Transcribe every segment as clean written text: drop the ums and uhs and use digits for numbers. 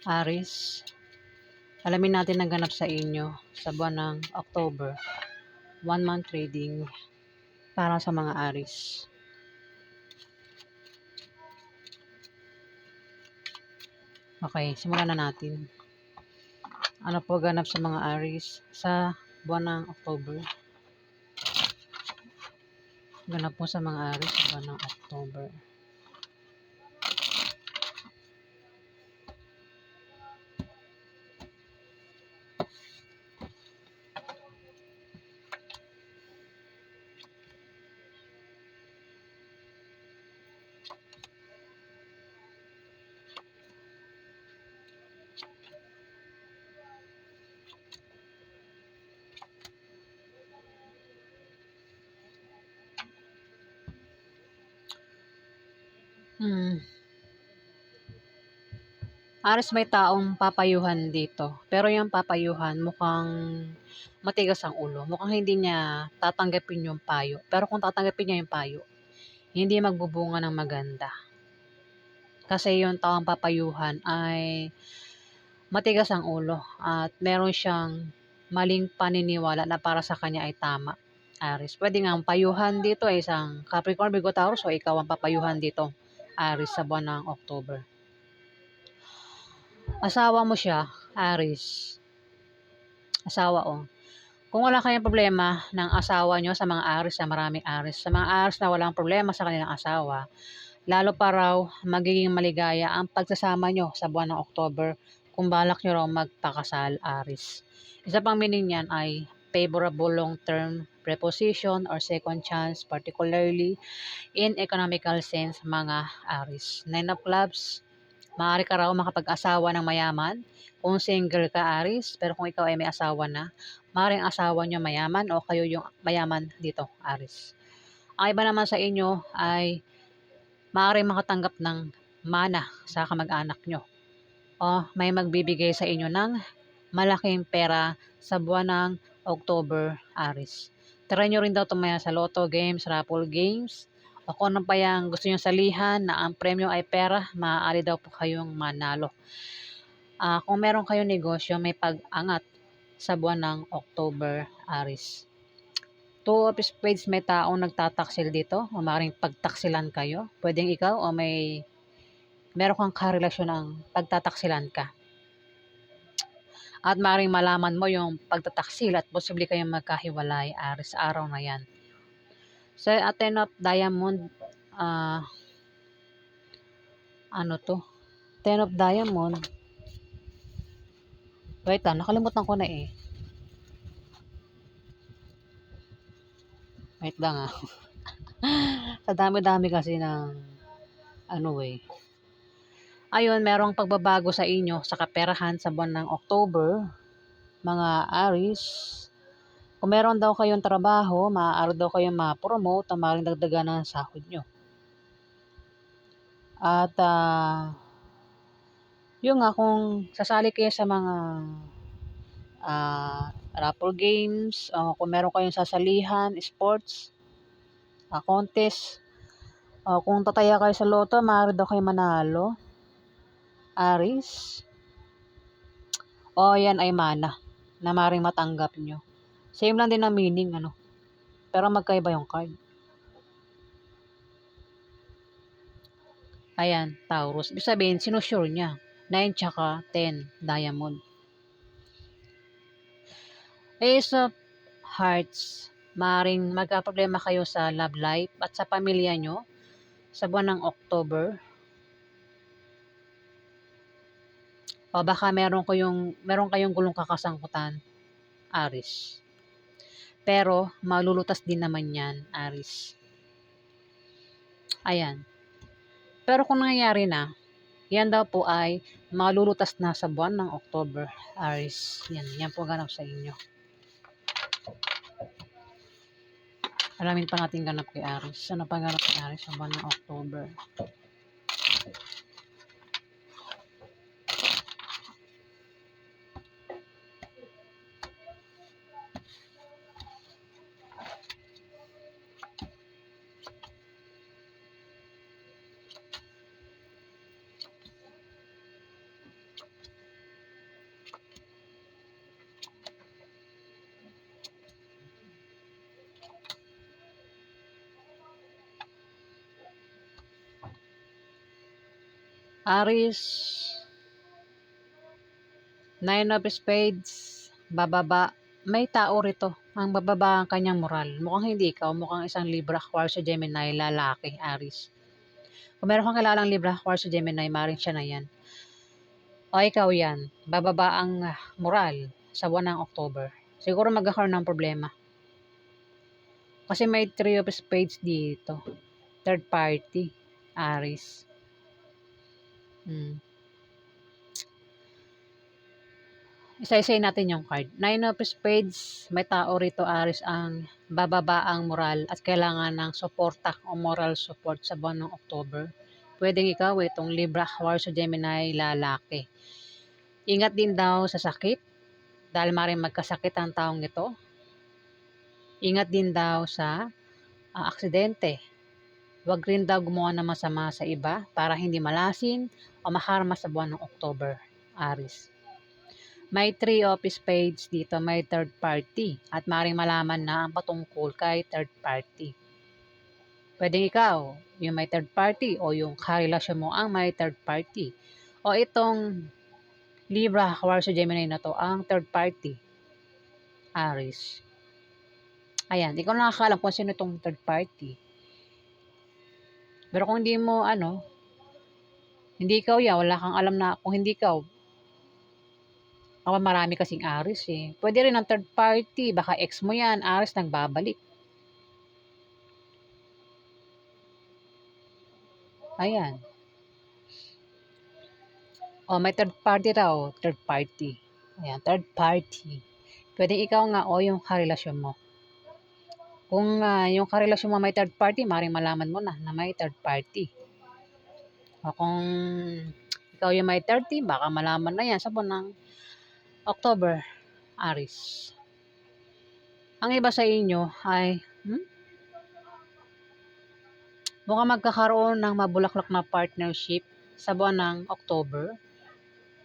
Aries, alamin natin ang ganap sa inyo sa buwan ng October. 1 month reading para sa mga Aries. Okay, simulan na natin. Ano po ganap sa mga Aries sa buwan ng October? Ganap po sa mga Aries sa buwan ng October. Aries, may taong papayuhan dito. Pero yung papayuhan mukhang matigas ang ulo. Mukhang hindi niya tatanggapin yung payo. Pero kung tatanggapin niya yung payo, hindi magbubunga ng maganda. Kasi yung taong papayuhan ay matigas ang ulo at meron siyang maling paniniwala na para sa kanya ay tama. Aries, pwede nga ang payuhan dito ay isang Capricorn, Virgo, Taurus, o ikaw ang papayuhan dito, Aries, sa buwan ng October. Asawa mo siya, Aries. Asawa, o. Kung wala kayong problema ng asawa nyo sa mga Aries, sa maraming Aries, sa mga Aries na walang problema sa kanilang asawa, lalo pa raw magiging maligaya ang pagsasama nyo sa buwan ng October kung balak nyo raw magpakasal, Aries. Isa pang meaning niyan ay favorable long-term preposition or second chance, particularly in economical sense, mga Aries. 9 of Clubs, maaari ka raw makapag-asawa ng mayaman kung single ka, Aries, pero kung ikaw ay may asawa na, maaaring asawa nyo mayaman o kayo yung mayaman dito, Aries. Ang iba naman sa inyo ay maaaring makatanggap ng mana sa kamag-anak nyo o may magbibigay sa inyo ng malaking pera sa buwan ng October, Aries. Try nyo rin daw tumaya sa Lotto games, raffle games, o kung ano pa yung gusto nyo salihan na ang premyo ay pera, maaari daw po kayong manalo. Kung meron kayong negosyo, may pag-angat sa buwan ng October, Aries. 2 of Spades, may taong nagtataksil dito, o maaaring pagtaksilan kayo. Pwedeng ikaw o meron kang karelasyon ng pagtataksilan ka. At maaaring malaman mo yung pagtataksil at posible kayong magkahiwalay, Aries, sa araw na yan. So, Ten of Diamond, ano to? Ten of Diamond. Wait lang, nakalimutan ko na eh. Wait lang ah. Sa dami-dami kasi ng Ayun, merong pagbabago sa inyo sa kaperahan sa buwan ng October, mga Aries. Kung meron daw kayong trabaho, maaari daw kayong ma-promote o maaaring dagdagan ng sahod nyo. At yun nga, kung sasali kayo sa mga raffle games, kung meron kayong sasalihan, sports, contest, kung tataya kayo sa loto, maaari daw kayo manalo, Aries. O yan ay mana na maaaring matanggap nyo. Same lang din ang meaning, pero magkaiba yung card. Ayan, Taurus. Ibig sabihin, sinusure niya. 9 tsaka 10, Diamond. Ace of Hearts. Maring magka-problema kayo sa love life at sa pamilya nyo sa buwan ng October. O baka meron kayong gulong kakasangkutan, Aries. Pero malulutas din naman yan, Aries. Ayan. Pero kung nangyayari na, yan daw po ay malulutas na sa buwan ng October, Aries. Yan po ganap sa inyo. Alamin pa natin ganap kay Aries. Ano pa ganap kay Aries sa buwan ng October? Aries, Nine of Spades, bababa. May tao rito. Ang bababa ang kanyang moral. Mukhang hindi ikaw. Mukhang isang Libra, Aquarius, Gemini, lalaki, Aries. Kung meron kang kilalang Libra, Aquarius, Gemini, maring siya na yan. O ikaw yan. Bababa ang moral sa buwan ng October. Siguro magkakaroon ng problema. Kasi may Three of Spades dito. Third party, Aries. Isa-isay natin yung card. Nine of Spades, may tao rito, Aris, ang bababa ang moral at kailangan ng suporta o moral support sa buwan ng October. Pwedeng ikaw itong Libra, Aquarius, Gemini, lalaki. Ingat din daw sa sakit dahil maring magkasakit ang taong ito. Ingat din daw sa aksidente. Huwag rin daw gumawa ng masama sa iba para hindi malasin o makarma sa buwan ng October, Aris. May Three of Spades dito, may third party. At maring malaman na ang patungkol kay third party. Pwedeng ikaw, yung may third party o yung karelasyon mo ang may third party. O itong Libra, Aquarius, Gemini na to, ang third party. Aries. Ayan, ikaw nakakaalam kung sino itong third party. Pero kung hindi mo, hindi ikaw yan, wala kang alam na kung hindi ikaw, marami kasing Aries eh. Pwede rin ang third party. Baka ex mo yan, Aries, nagbabalik. Ayan. O, may third party raw. Third party. Ayan, third party. Pwede ikaw nga o yung karelasyon mo. Kung yung karelasyon mo may third party, maring malaman mo na may third party. O kung ikaw yung may 30, baka malaman na yan sa buwan ng October, Aries. Ang iba sa inyo ay mukhang magkakaroon ng mabulaklak na partnership sa buwan ng October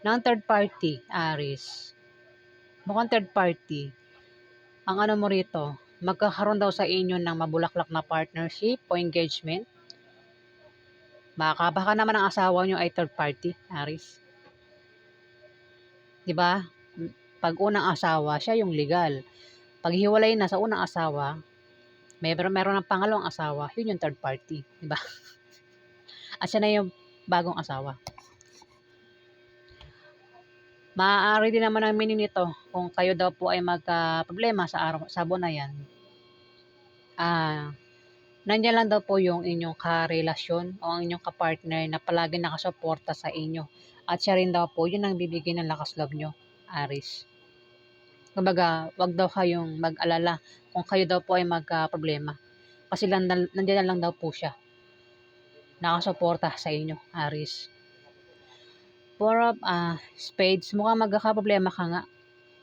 ng third party, Aries. Mukhang third party. Ang ano mo rito, magkakaroon daw sa inyo ng mabulaklak na partnership o engagement. Baka naman ang asawa nyo ay third party, Aries. 'Di ba? Pag unang asawa, siya yung legal. Pag hiwalay na sa unang asawa, meron ng pangalawang asawa, yun yung third party, 'di ba? At siya na yung bagong asawa. Maaari din naman ang meaning nito kung kayo daw po ay magka-problema sa buwan na yan. Nandiyan lang daw po yung inyong karelasyon o ang inyong kapartner na palagi nakasuporta sa inyo. At siya rin daw po yun ang bibigay ng lakas loob nyo, Aries. Kumbaga, wag daw kayong mag-alala kung kayo daw po ay magka-problema. Kasi nandiyan lang daw po siya. Nakasuporta sa inyo, Aries. Four of Spades, mukhang magkakaproblema ka nga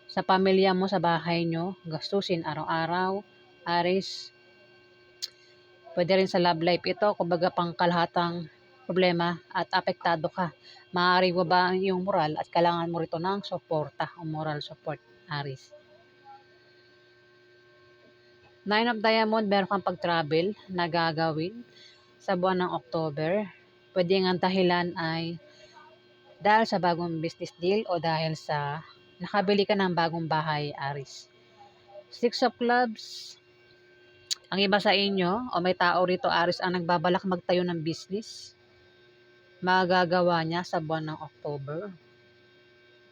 sa pamilya mo, sa bahay nyo, gastusin araw-araw, Aries. Pwede rin sa love life ito, kumbaga pangkalahatang problema at apektado ka. Maaari ba yung moral at kailangan mo rito ng suporta o moral support, Aries. Nine of Diamond, meron kang pag-travel na gagawin sa buwan ng October. Pwede nga ang dahilan ay dahil sa bagong business deal o dahil sa nakabili ka ng bagong bahay, Aries. Six of Clubs, ang iba sa inyo o may tao rito, Aries, ang nagbabalak magtayo ng business. Magagawa niya sa buwan ng October.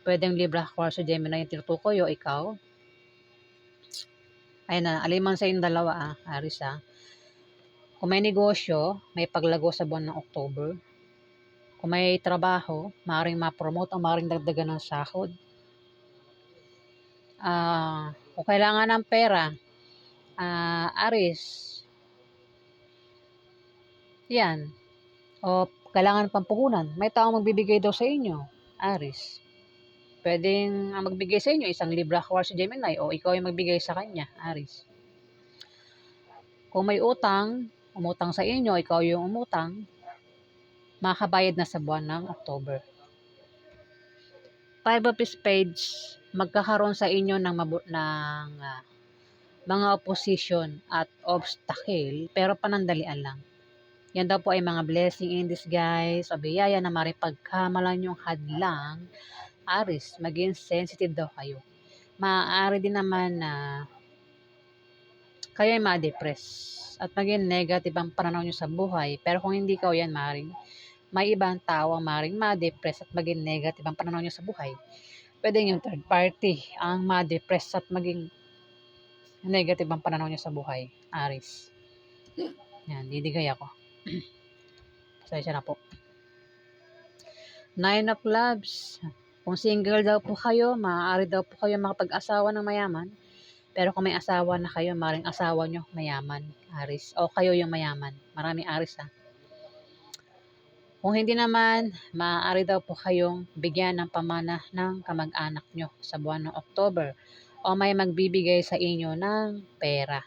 Pwedeng Libra, Aquarius, Gemini yung tinutukoy o ikaw. Ayun na, aliman sa inyong dalawa, Aries. Kung may negosyo, may paglago sa buwan ng October. Kung may trabaho, maaaring ma-promote o maaaring dagdagan ng sahod. Kung kailangan ng pera, Aries, yan. O kailangan ng pampuhunan, may taong magbibigay daw sa inyo, Aries. Pwedeng magbigay sa inyo isang Libra, Aquarius, Gemini o ikaw yung magbigay sa kanya, Aries. Kung may umutang sa inyo, ikaw yung umutang, makabayad na sa buwan ng October. Five of Spades, magkakaroon sa inyo ng mga opposition at obstacle, pero panandalian lang. Yan daw po ay mga blessing in disguise o biyaya na maaaring pagkamalan yung hadlang. Aris, maging sensitive daw kayo. Maaari din naman na kayo ay ma-depress at maging negative ang pananaw nyo sa buhay. Pero kung hindi kayo yan, maaaring may ibang tao ang maaaring ma-depress at maging negative ang pananaw nyo sa buhay. Pwede yung third party ang ma-depress at maging negative ang pananaw nyo sa buhay. Aris. Yan, didigay ako. Pasensya na po. Nine of Clubs. Kung single daw po kayo, maaari daw po kayo makapag-asawa ng mayaman. Pero kung may asawa na kayo, maaaring asawa nyo mayaman, Aris. O kayo yung mayaman. Maraming Aris ha. Kung hindi naman, maaari daw po kayong bigyan ng pamana ng kamag-anak nyo sa buwan ng October. O may magbibigay sa inyo ng pera.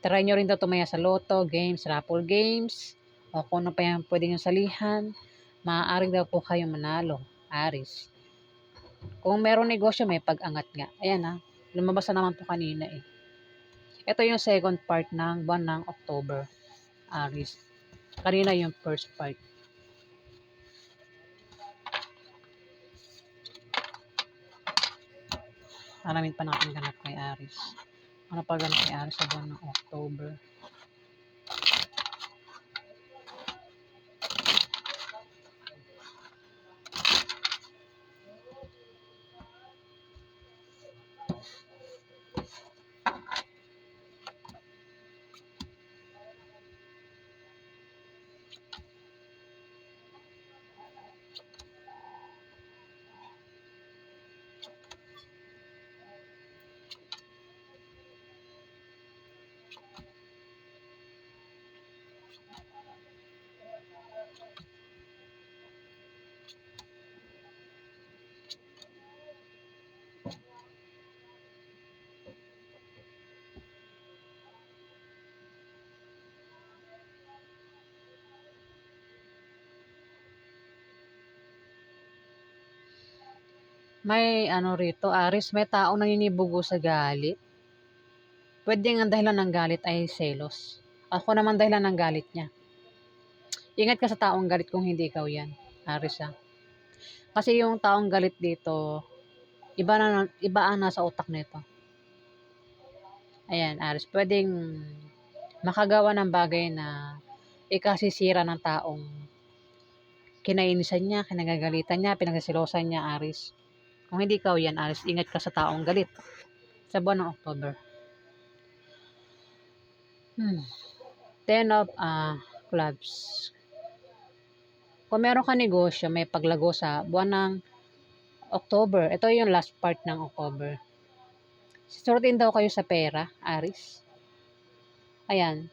Try nyo rin daw tumaya sa loto, games, raffle games. O kung ano pa yung pwede nyo salihan. Maaari daw po kayong manalo, Aris. Kung meron negosyo, may pag-angat nga. Ayan ha. Lumabas na naman po kanina eh. Ito yung second part ng buwan ng October, Aris. Kanina yung first part. Alamin pa natin ganap kay Aris. Ano pa ganap kay Aris sa buwan ng October? May ano rito, Aris, may taong naninibugo sa galit. Pwede ang dahilan ng galit ay selos. Ako naman dahilan ng galit niya. Ingat ka sa taong galit kung hindi ikaw yan, Aris ha. Kasi yung taong galit dito, iba ang nasa utak nito. Ayan, Aris, pwedeng makagawa ng bagay na ikasisira ng taong kinainisan niya, kinagagalitan niya, pinagsisilosan niya, Aris. Kung hindi ikaw yan, Aris, ingat ka sa taong galit sa buwan ng October. Ten of Clubs. Kung meron ka negosyo, may paglago sa buwan ng October. Ito yung last part ng October. Susurutin daw kayo sa pera, Aris. Ayan.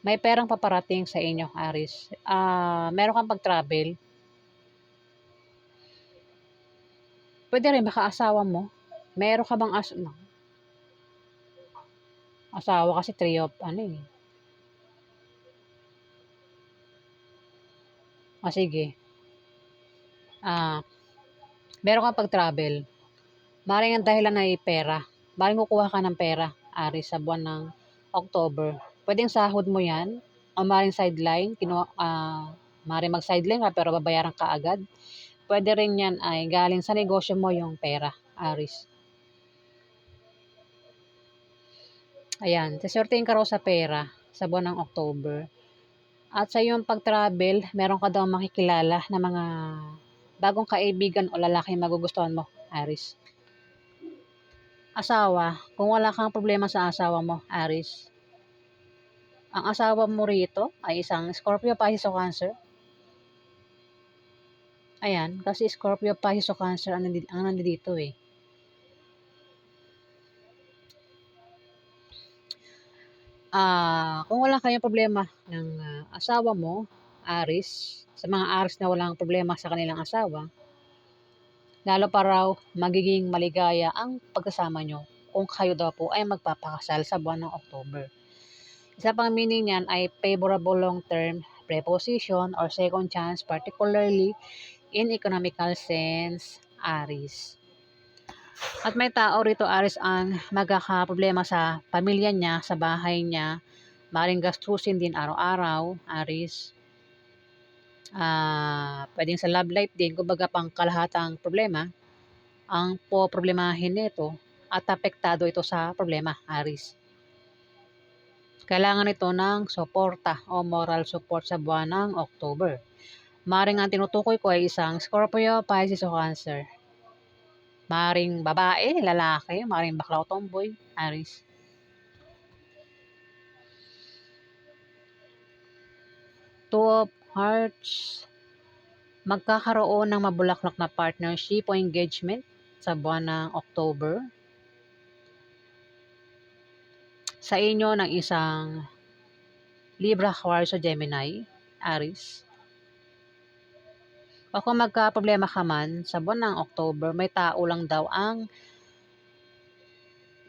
May perang paparating sa inyo, Aris. Meron kang pag-travel. Pwede rin baka asawa mo. Meron ka bang asawa kasi three of sige. Meron kang pag-travel. Maring ang dahilan ay pera. Maring kukuha ka ng pera, Aris, sa buwan ng October. Pwedeng sahod mo yan. O maring sideline. Maring mag-sideline ka pero babayaran ka agad. Pwede rin yan ay galing sa negosyo mo yung pera, Aris. Ayan, sasortein ka raw sa pera sa buwan ng October. At sa iyong pag-travel, meron ka daw makikilala na mga bagong kaibigan o lalaki magugustuhan mo, Aris. Asawa, kung wala kang problema sa asawa mo, Aris. Ang asawa mo rito ay isang Scorpio, Pisces o Cancer. Ayan, kasi Scorpio, Pisces o Cancer ang nandito eh. Kung wala kayong problema ng asawa mo, Aris, sa mga Aris na walang problema sa kanilang asawa, lalo pa raw magiging maligaya ang pagkasama nyo kung kayo daw po ay magpapakasal sa buwan ng October. Isa pang meaning niyan ay favorable long-term preposition or second chance, particularly in economical sense, Aris. At may tao rito, Aris, ang magkakaproblema sa pamilya niya, sa bahay niya, Maaaring gastusin din araw-araw, Aries. Puwedeng sa love life din, kumbaga pangkalahatang problema ang poproblemahin nito at apektado ito sa problema, Aries. Kailangan ito ng suporta o moral support sa buwan ng October. Maaaring ang tinutukoy ko ay isang Scorpio, Pisces o Cancer. Maaaring babae, lalaki, maaaring bakla o tomboy, Aries. Two of Hearts. Magkakaroon ng mabulaklak na partnership o engagement sa buwan ng October. Sa inyo ng isang Libra, Aquarius o Gemini, Aries. O kung magkaproblema ka man sa buwan ng October, may tao lang daw ang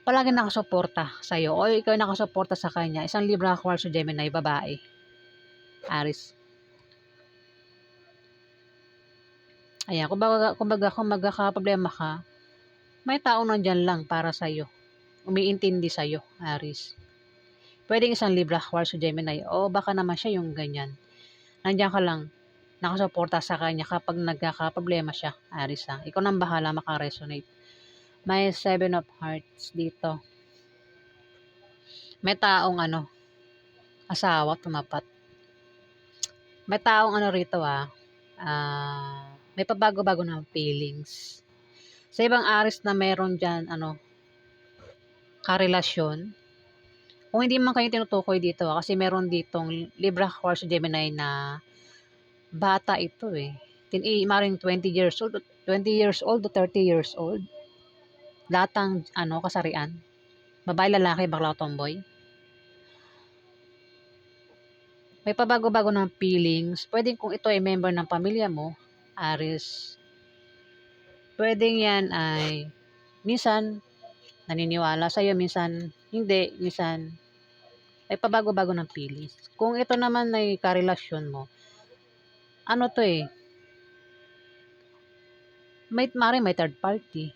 palaging nakasuporta sa iyo o ikaw ay nakasuporta sa kanya. Isang Libra, Aquarius o Gemini, babae, Aries. Ayan, kumbaga kung magkakaproblema ka, may tao nandiyan lang para sa iyo. Umiintindi sa iyo, Aries. Pwedeng isang Libra, Aquarius o Gemini o baka naman siya yung ganyan. Nandiyan ka lang, nakasuporta sa kanya kapag nagkakaproblema siya, Aries ha. Ikaw nang bahala makaresonate. May 7 of Hearts dito. May taong asawa tumapat. May taong rito may pabago-bago ng feelings. Sa ibang Aries na meron dyan, karelasyon, kung hindi man kayo tinutukoy dito kasi meron ditong Libra, Aquarius, Gemini na bata ito maring 20 years old, 20 years old to 30 years old. Latang kasarian. Babae, lalaki, bakla o tomboy. May pabago-bago ng feelings. Pwedeng kung ito ay member ng pamilya mo, Aries. Pwedeng yan ay minsan naniniwala sa'yo, minsan hindi, minsan may pabago-bago ng feelings. Kung ito naman ay karelasyon mo, may third party.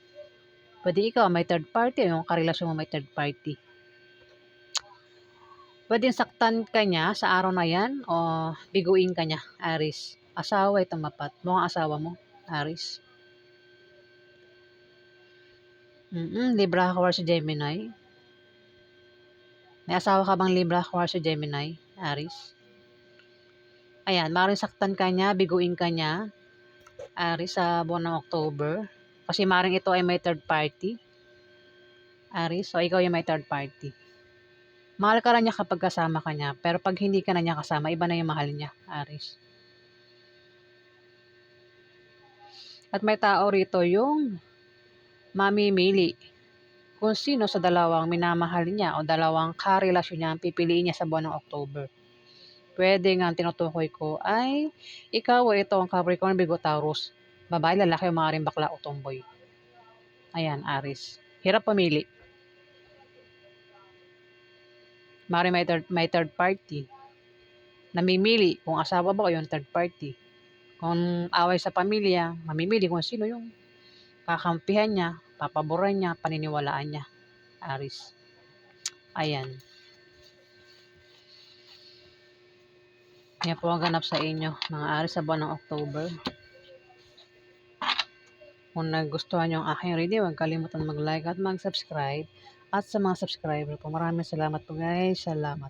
Pwede ikaw may third party o yung karelasyon mo may third party. Pwedeng saktan ka niya sa araw na yan o biguin ka niya, Aries. Asawa ay tumapat. Mukhang asawa mo, Aries. Libra, Aquarius, Gemini. May asawa ka bang Libra, Aquarius, Gemini, Aries? Ayan, maaaring saktan ka niya, biguin ka niya, Aries, sa buwan ng October. Kasi maaaring ito ay may third party, Aries. So, ikaw yung may third party. Mahal ka lang niya kapag kasama ka niya. Pero pag hindi ka na niya kasama, iba na yung mahal niya, Aries. At may tao rito yung mamimili kung sino sa dalawang minamahal niya o dalawang karelasyon niya ang pipiliin niya sa buwan ng October. Pwede nga ang tinutukoy ko ay ikaw o ito ang Capricorn, Virgo, Taurus. Babae, lalaki o maaaring bakla o tomboy. Ayan, Aries. Hirap pumili. Maaaring may third party. Namimili kung asawa ba o yung third party. Kung away sa pamilya, mamimili kung sino yung kakampihan niya, papaboran niya, paniniwalaan niya. Aries. Ayan. Yan po ang ganap sa inyo, mga Aries, sa buwan ng October. Kung nagustuhan nyo ang aking reading, huwag kalimutan mag-like at mag-subscribe. At sa mga subscriber po, maraming salamat po guys. Salamat.